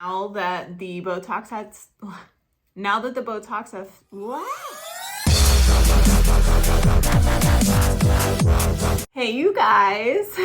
Now that the Botox has, what? Hey, you guys.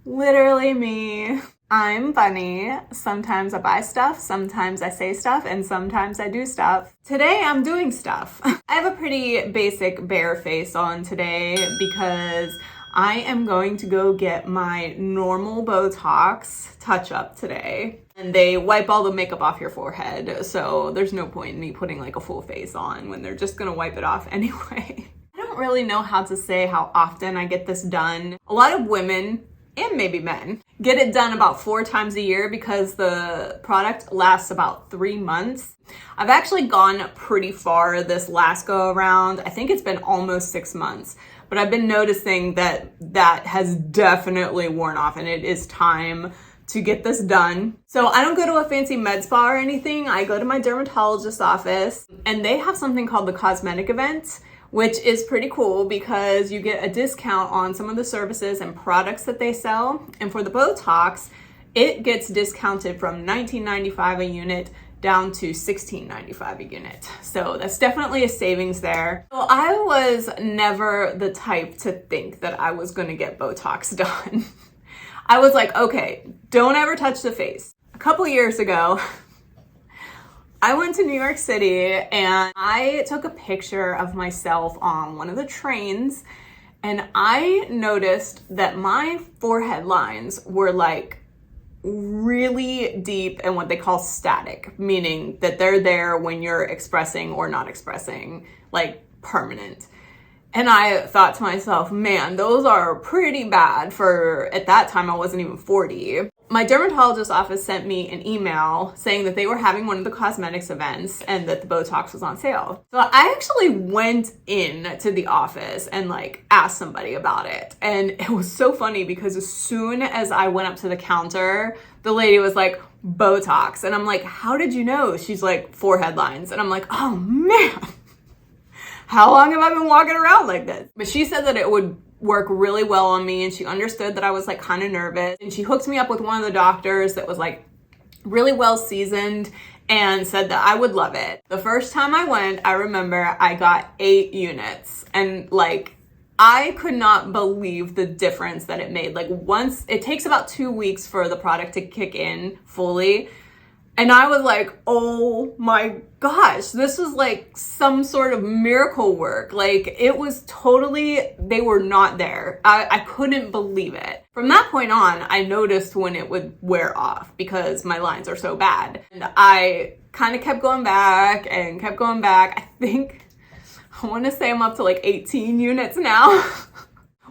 Literally me. I'm funny. Sometimes I buy stuff, sometimes I say stuff, and sometimes I do stuff. Today I'm doing stuff. I have a pretty basic bare face on today because I am going to go get my normal Botox touch-up today. And they wipe all the makeup off your forehead, so there's no point in me putting like a full face on when they're just gonna wipe it off anyway. I don't really know how to say how often I get this done. A lot of women, and maybe men, get it done about 4 times a year because the product lasts about 3 months. I've actually gone pretty far this last go around. I think it's been almost 6 months, but I've been noticing that has definitely worn off and it is time to get this done. So I don't go to a fancy med spa or anything. I go to my dermatologist's office and they have something called the cosmetic event, which is pretty cool because you get a discount on some of the services and products that they sell. And for the Botox, it gets discounted from $19.95 a unit down to $16.95 a unit. So that's definitely a savings there. So I was never the type to think that I was gonna get Botox done. I was like, okay, don't ever touch the face. A couple years ago, I went to New York City and I took a picture of myself on one of the trains and I noticed that my forehead lines were like really deep and what they call static, meaning that they're there when you're expressing or not expressing, like permanent. And I thought to myself, man, those are pretty bad for, at that time, I wasn't even 40. My dermatologist's office sent me an email saying that they were having one of the cosmetics events and that the Botox was on sale. So I actually went in to the office and like asked somebody about it. And it was so funny because as soon as I went up to the counter, the lady was like, Botox. And I'm like, how did you know? She's like, forehead lines. And I'm like, oh man. How long have I been walking around like this? But she said that it would work really well on me and she understood that I was like kind of nervous. And she hooked me up with one of the doctors that was like really well seasoned and said that I would love it. The first time I went, I remember I got 8 units and like I could not believe the difference that it made. Like once, it takes about 2 weeks for the product to kick in fully. And I was like, oh my gosh, this was like some sort of miracle work. Like it was totally, they were not there. I couldn't believe it. From that point on, I noticed when it would wear off because my lines are so bad. And I kind of kept going back and kept going back. I think, I want to say I'm up to like 18 units now.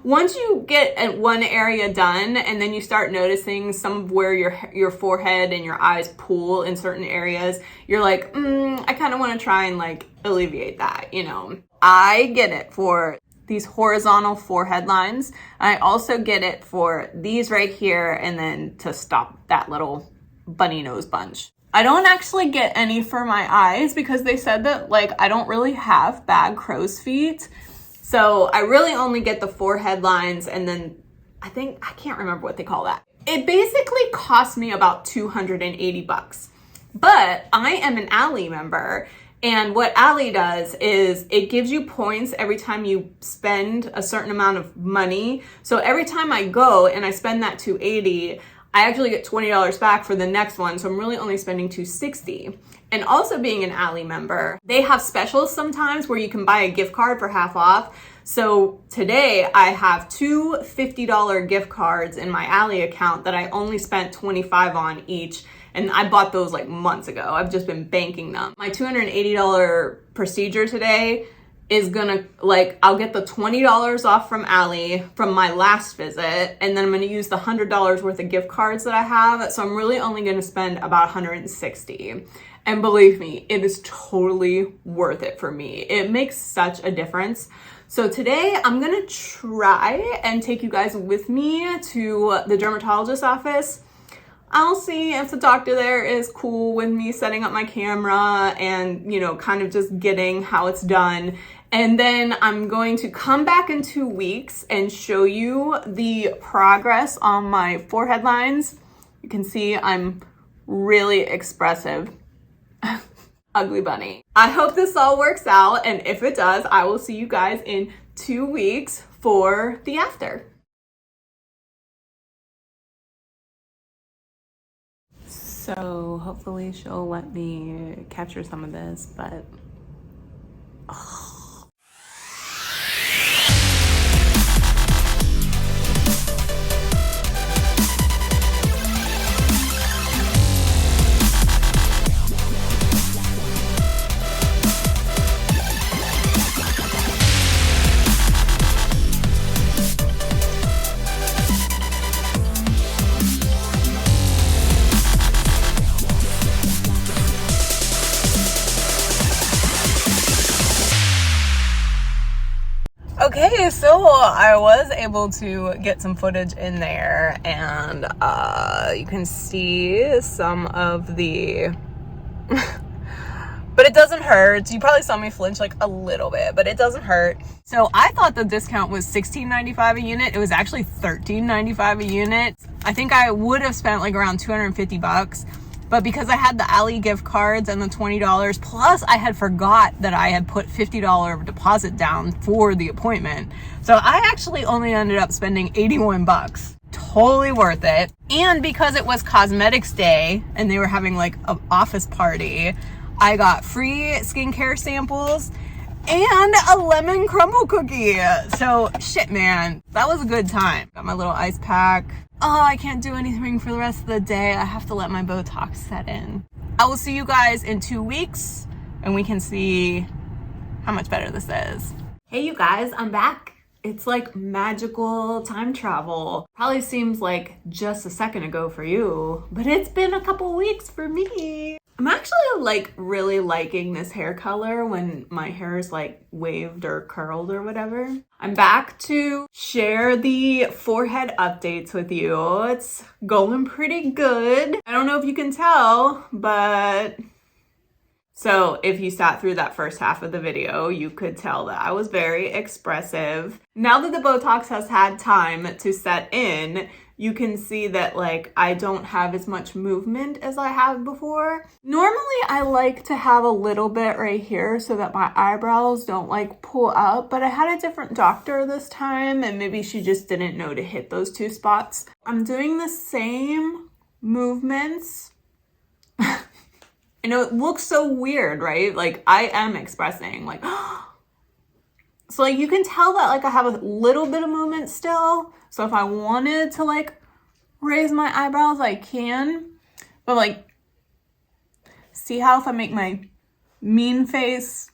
Once you get one area done and then you start noticing some of where your forehead and your eyes pool in certain areas, you're like, I kind of want to try and like alleviate that, you know. I get it for these horizontal forehead lines. I also get it for these right here and then to stop that little bunny nose bunch. I don't actually get any for my eyes because they said that like I don't really have bad crow's feet. So I really only get the forehead lines and then I can't remember what they call that. It basically cost me about $280. But I am an Ally member and what Ally does is it gives you points every time you spend a certain amount of money. So every time I go and I spend that $280, I actually get $20 back for the next one. So I'm really only spending $260. And also being an Ally member, they have specials sometimes where you can buy a gift card for half off. So today I have 2 $50 gift cards in my Ally account that I only spent $25 on each. And I bought those like months ago. I've just been banking them. My $280 procedure today is gonna, like, I'll get the $20 off from Ally from my last visit, and then I'm gonna use the $100 worth of gift cards that I have. So I'm really only gonna spend about $160. And believe me, it is totally worth it for me. It makes such a difference. So today I'm gonna try and take you guys with me to the dermatologist's office. I'll see if the doctor there is cool with me setting up my camera and, you know, kind of just getting how it's done. And then I'm going to come back in 2 weeks and show you the progress on my forehead lines You can see I'm really expressive. Ugly bunny. I hope this all works out, and if it does, I will see you guys in 2 weeks for the after. So hopefully she'll let me capture some of this, but okay, so I was able to get some footage in there, and you can see some of the but it doesn't hurt. You probably saw me flinch like a little bit, but it doesn't hurt. So I thought the discount was $16.95 a unit. It was actually $13.95 a unit. I think I would have spent like around 250 bucks. But because I had the Ally gift cards and the $20, plus I had forgot that I had put $50 deposit down for the appointment. So I actually only ended up spending 81 bucks. Totally worth it. And because it was cosmetics day and they were having like an office party, I got free skincare samples and a lemon crumble cookie. So shit, man, that was a good time. Got my little ice pack. Oh, I can't do anything for the rest of the day. I have to let my Botox set in. I will see you guys in 2 weeks and we can see how much better this is. Hey, you guys, I'm back. It's like magical time travel. Probably seems like just a second ago for you, but it's been a couple weeks for me. I'm actually like really liking this hair color when my hair is like waved or curled or whatever. I'm back to share the forehead updates with you. It's going pretty good. I don't know if you can tell, but so if you sat through that first half of the video, you could tell that I was very expressive. Now that the Botox has had time to set in, you can see that like I don't have as much movement as I have before. Normally I like to have a little bit right here so that my eyebrows don't like pull up, but I had a different doctor this time and maybe she just didn't know to hit those two spots. I'm doing the same movements. I know it looks so weird, right? Like I am expressing like, so like you can tell that like I have a little bit of movement still. So if I wanted to like raise my eyebrows, I can. But like, see how if I make my mean face,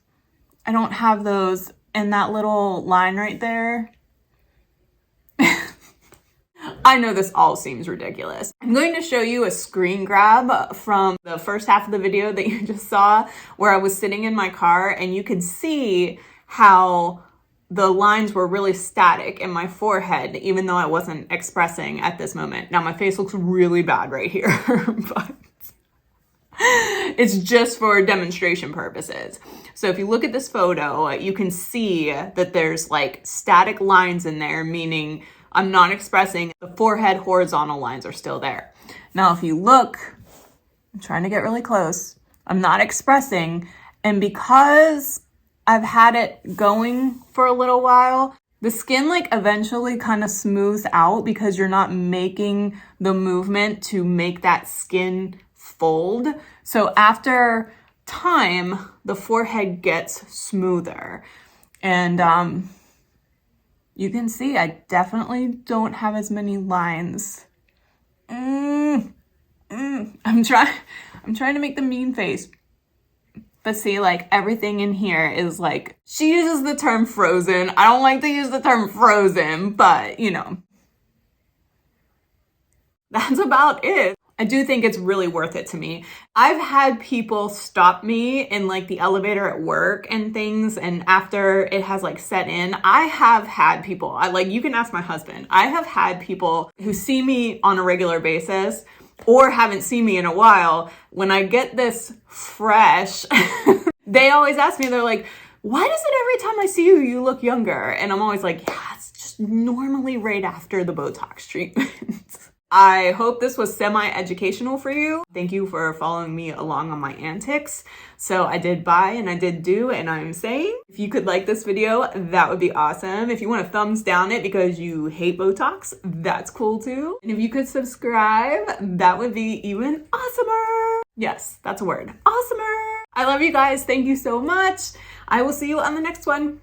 I don't have those in that little line right there. I know this all seems ridiculous. I'm going to show you a screen grab from the first half of the video that you just saw where I was sitting in my car and you could see how the lines were really static in my forehead, even though I wasn't expressing at this moment. Now my face looks really bad right here, but it's just for demonstration purposes. So if you look at this photo, you can see that there's like static lines in there, meaning I'm not expressing. The forehead horizontal lines are still there. Now, if you look, I'm trying to get really close. I'm not expressing. And because I've had it going for a little while, the skin like eventually kind of smooths out because you're not making the movement to make that skin fold. So after time, the forehead gets smoother. And you can see I definitely don't have as many lines. I'm trying to make the mean face. But see, like everything in here is like, she uses the term frozen. I don't like to use the term frozen, but you know, that's about it. I do think it's really worth it to me. I've had people stop me in like the elevator at work and things, and after it has like set in, I have had people, you can ask my husband, I have had people who see me on a regular basis or haven't seen me in a while. When I get this fresh, they always ask me, they're like, why does it every time I see you, you look younger? And I'm always like, yeah, it's just normally right after the Botox treatment. I hope this was semi-educational for you. Thank you for following me along on my antics. So I did buy and I did do, and I'm saying, if you could like this video, that would be awesome. If you want to thumbs down it because you hate Botox, that's cool too. And if you could subscribe, that would be even awesomer. Yes, that's a word. Awesomer. I love you guys. Thank you so much. I will see you on the next one.